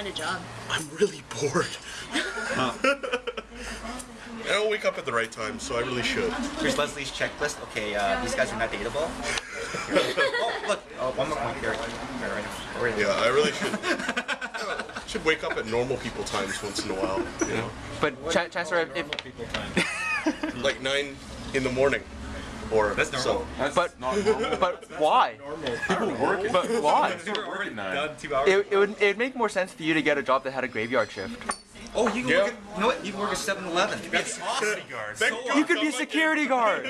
a job? I'm really bored. I don't wake up at the right time, so I really should. Here's Leslie's checklist. Okay, these guys are not dateable. Oh, look, one more point here. Yeah, I really should wake up at normal people times once in a while, you know? But Chancellor, if Like 9 in the morning. Or That's normal. That's But- not normal. but why? People work at But why? People work at 9. Done 2 hours. It'd make more sense for you to get a job that had a graveyard shift. Oh, you can Yeah. work at, you know what? You can work at 7-Eleven. That's awesome. You could be a security guard.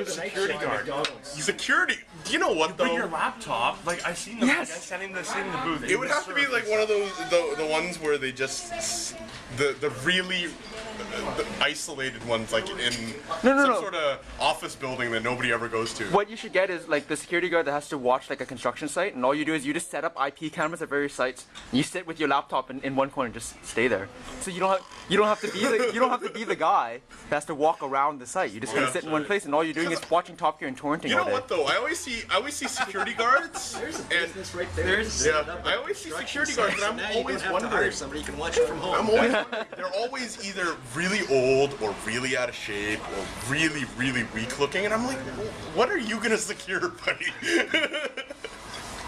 Security guard. Security. Do you know what though? Bring your laptop. Like I seen the Yes. guy standing in the booth. It would have to be like one of those the ones where they just the really isolated ones, like in some sort of office building that nobody ever goes to. What you should get is like the security guard that has to watch like a construction site, and all you do is you just set up IP cameras at various sites. You sit with your laptop in one corner and just stay there. So you don't have to be the guy that has to walk around the site. You just kind of sit in one place, and all you're doing is watching Top Gear and torrenting You all know day. what though? I always see security guards. And right there. yeah, I always see security guards, and I'm always wondering. Somebody you can watch it from home. I'm always wondering. They're always either really old or really out of shape or really, really weak looking, and I'm like, what are you gonna secure, buddy?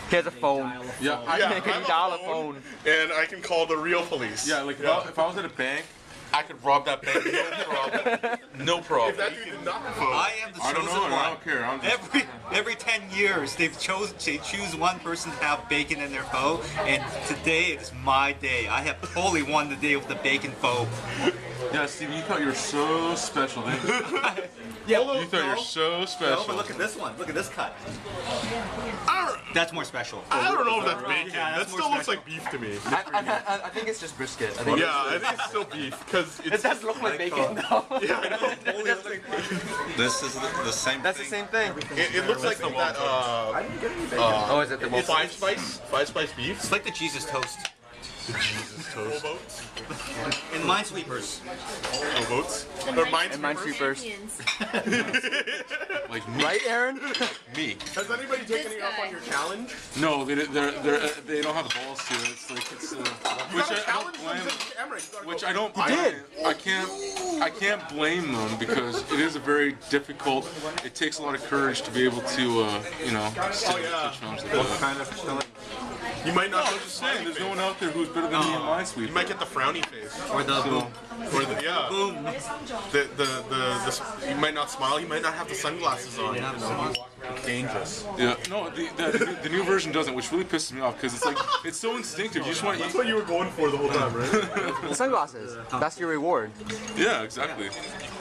He has a phone. Yeah, Yeah, Can I'm you dial a phone? and I can call the real police. yeah. Like if I was at a bank, I could rob that bank. No problem. No problem. If that dude did not I am the I chosen don't know. one. I don't care. I'm just, Every 10 years, they choose one person to have bacon in their pho, and today is my day. I have totally won the day with the bacon pho. yeah, Steven, you thought you were so special. Didn't you? Yeah, You thought you were so No, special. but look at this one. Look at this cut. I That's more special. don't know if that's bacon. Yeah, that that's still more looks like beef to me. I think it's just brisket. I think Yeah, I think it's still beef because it it's. does look like bacon though. Yeah, I know. This is the same That's the same thing. It looks like that. Oh, is it the It's five spice beef. It's like the Jesus toast. Jesus toast. And Minesweepers. Oh, votes. They're And Minesweepers. Champions. Like me. Right, Aaron? Me. Has anybody taken This you up guy. on your challenge? No, they don't have the balls to. It's like it's. Which I don't blame. Which I don't. I can't blame them because it is a very difficult. It takes a lot of courage to be able to, stand up to a challenge like that. Kind of challenge. You might not. I'm just saying, there's no one out there who's better than me in Minesweeper. You might get the frowny face. Or the boom. Or the yeah. Boom. You might not smile. You might not have the sunglasses on. Dangerous. Yeah, no, the new version doesn't, which really pisses me off because it's like it's so instinctive. You just want to That's what you were going for the whole time, right? The sunglasses. That's your reward. Yeah, exactly.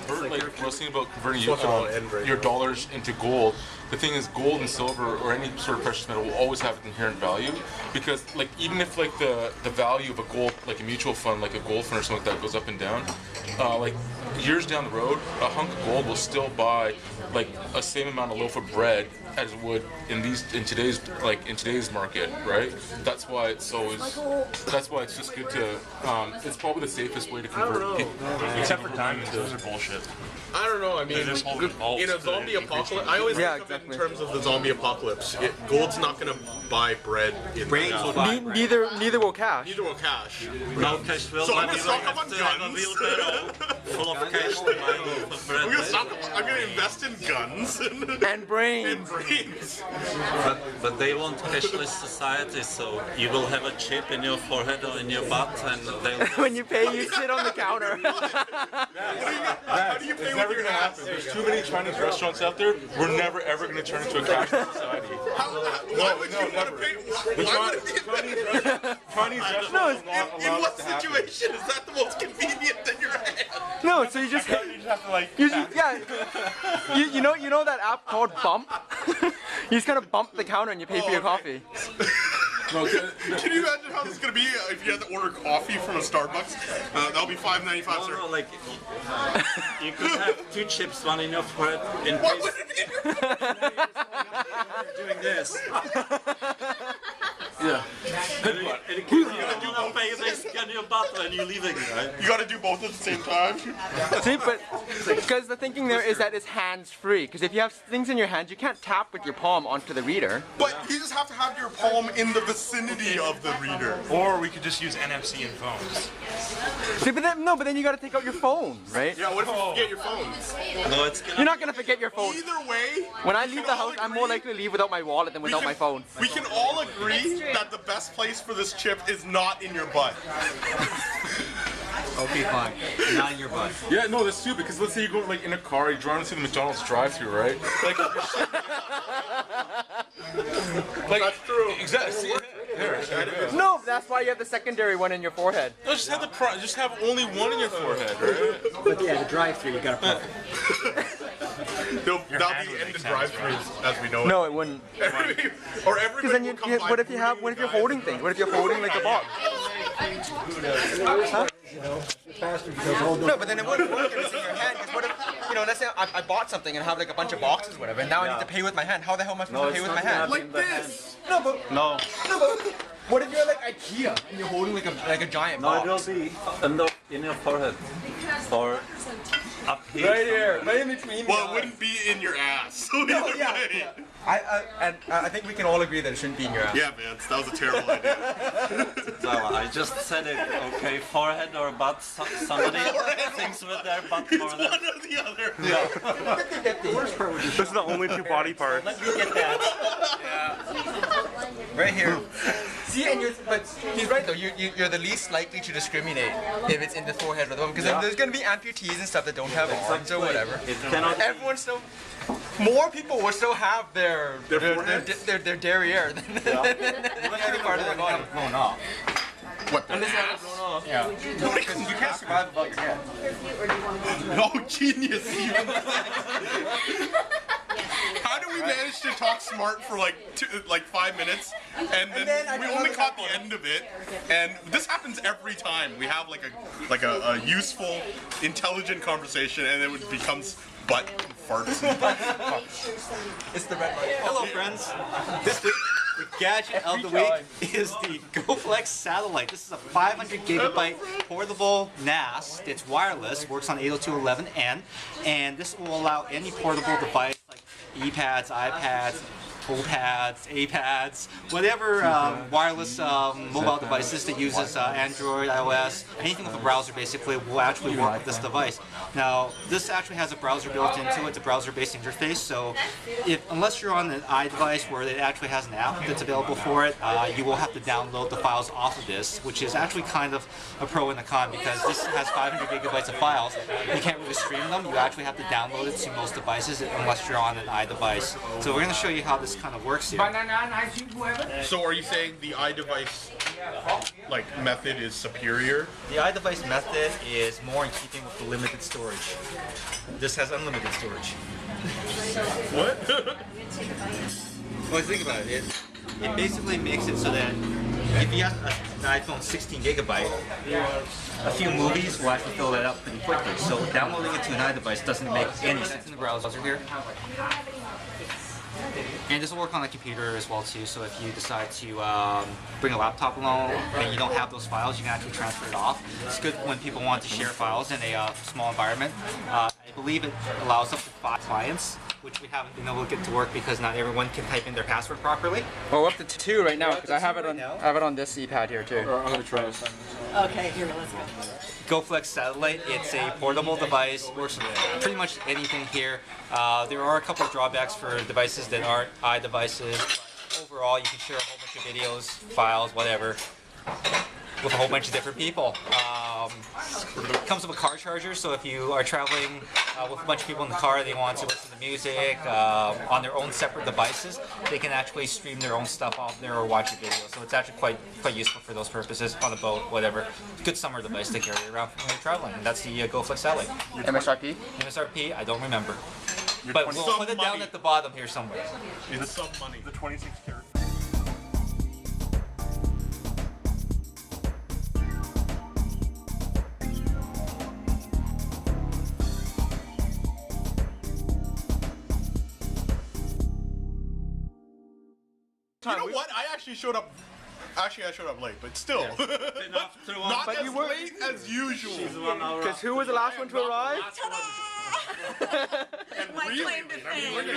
Like I was thinking about converting Watch it all end right your now. dollars into gold. The thing is, gold and silver or any sort of precious metal will always have an inherent value because, like, even if like the value of a gold, like a mutual fund, like a gold fund or something like that, goes up and down, like years down the road, a hunk of gold will still buy like a same amount of loaf of bread as it would in today's market, right? That's why it's that's why it's just good to. It's probably the safest way to convert people. Except for diamonds, those are bullshit. I don't know. I mean, just hold it false in a to zombie increase apocalypse, the- I always Yeah, think of it exactly. in terms of the zombie apocalypse. Gold's not going to buy bread in Brains will buy bread. Neither will cash. Neither will cash. No cash will, So I'm but gonna you stock have up on to have a guns. wheelbarrow full of cash to buy loaf of bread. I'm gonna invest in guns and And brains. brains. But they want cashless society, so you will have a chip in your forehead or in your butt, and they'll When you pay, you sit on the counter. How do you pay It's with never your gonna ass? happen. There's too many Chinese restaurants out there. We're never ever gonna turn into a cashless society. Why would you want to pay? Why would it Chinese restaurants No, will it's- not in allow what this to happen. situation is that the most convenient that you're at? No, so you just You just have to like. you know that app called Bump? You just kind of bump the counter and you pay for your okay. coffee. No, Can you imagine how this is gonna be if you had to order coffee from a Starbucks? That'll be $5.95, No, sir. no, like you could have two chips, one in your forehead, in What case would it be? you're doing this. Yeah. In case you don't want to pay, they scan your butt when you're leaving, right? You gotta do both at the same time. See, but because the thinking there is that it's hands-free. Because if you have things in your hands, you can't tap with your palm onto the reader. But you just have to have your palm in the vicinity of the reader. Or we could just use NFC in phones. See, but then you got to take out your phone, right? Yeah, what if you forget your phones? No, it's gonna You're not gonna forget your phone. Either way, When I we leave can the all house, I'm more agree- likely to leave without my wallet than without my phone. We can all agree that the best place for this chip is not in your butt. Okay, fine. Not in your butt. Yeah, no, that's stupid. Because let's say you go like in a car, you drive into the McDonald's drive-thru, right? Like, That's true. exactly. See, No, that's why you have the secondary one in your forehead. no, just have just have only one in your forehead, right? But yeah, the drive-through, you got to put. That'll be in the drive-thrus as we know it. No, it wouldn't. Or Because everybody then will you, come by what if you have, what if you're holding things? What if you're holding like a box? No, but then it wouldn't work if it's in your hand. Because what if, let's say I bought something and have like a bunch of boxes, whatever, and now I need to pay with my hand. How the hell am I supposed to pay with my hand? Like this! No, but No, what if you're like IKEA and you're holding like a giant no, it box? will be in your forehead or up here. Right here, right in between. Well, it wouldn't be in your ass. So No, either yeah, way. yeah. I think we can all agree that it shouldn't be in your ass. Yeah, man, that was a terrible idea. So I just said it. Okay, forehead or butt. Somebody thinks with their butt more It's than. one or the other. This is the only two body parts. Right here. See, but he's right though. You're the least likely to discriminate if it's in the forehead or the one, because there's gonna be amputees and stuff that don't have arms or whatever. It cannot. Everyone still, more people will still have their derriere than any part of their body. Blown off. What the ass? You can't survive without your head. No genius even. How do we manage to talk smart for like 5 minutes, and then we only caught the end of it? And this happens every time. We have like a useful, intelligent conversation, and then it becomes butt farts. It's the red light. Hello, friends. This week, the gadget of the week is the GoFlex satellite. This is a 500 gigabyte portable NAS. It's wireless, works on 802.11n, and this will allow any portable device like ePads, iPads, PolePads, A-pads, whatever wireless mobile devices that uses Android, iOS, anything with a browser basically will actually work with this device. Now, this actually has a browser built into it. It's a browser-based interface, so unless you're on an iDevice where it actually has an app that's available for it, you will have to download the files off of this, which is actually kind of a pro and a con because this has 500 gigabytes of files. You can't really stream them. You actually have to download it to most devices unless you're on an iDevice. So we're going to show you how this kind of works here. So are you saying the iDevice method is superior? The iDevice method is more in keeping with the limited storage. This has unlimited storage. What? Well, think about it. It basically makes it so that if you have an iPhone 16 gigabyte, a few movies will actually fill that up pretty quickly. So downloading it to an iDevice doesn't make any sense. In the browser here. And this will work on a computer as well too, so if you decide to bring a laptop along and you don't have those files, you can actually transfer it off. It's good when people want to share files in a small environment. I believe it allows up to 5 clients, which we haven't been able to get to work because not everyone can type in their password properly. Well, we're up to 2 right now because I have it on this ePad here too. I'm gonna try this. Okay, here, let's go. GoFlex Satellite, it's a portable device, works with pretty much anything here. There are a couple of drawbacks for devices that aren't iDevices, but overall you can share a whole bunch of videos, files, whatever, with a whole bunch of different people. It comes with a car charger, so if you are traveling with a bunch of people in the car, they want to listen to music on their own separate devices, they can actually stream their own stuff off there or watch a video. So it's actually quite useful for those purposes, on a boat, whatever. Good summer device to carry around when you're traveling. And that's the GoFlex Satellite. MSRP? MSRP, I don't remember. But we'll Some put it down money. at the bottom here somewhere. It's some money. The 26 karat. You know what? I actually showed up Actually, I showed up late, but still. Enough to one. Not But as you were- late as usual. 1 hour. Because who was the last one to arrive? My claim to fame.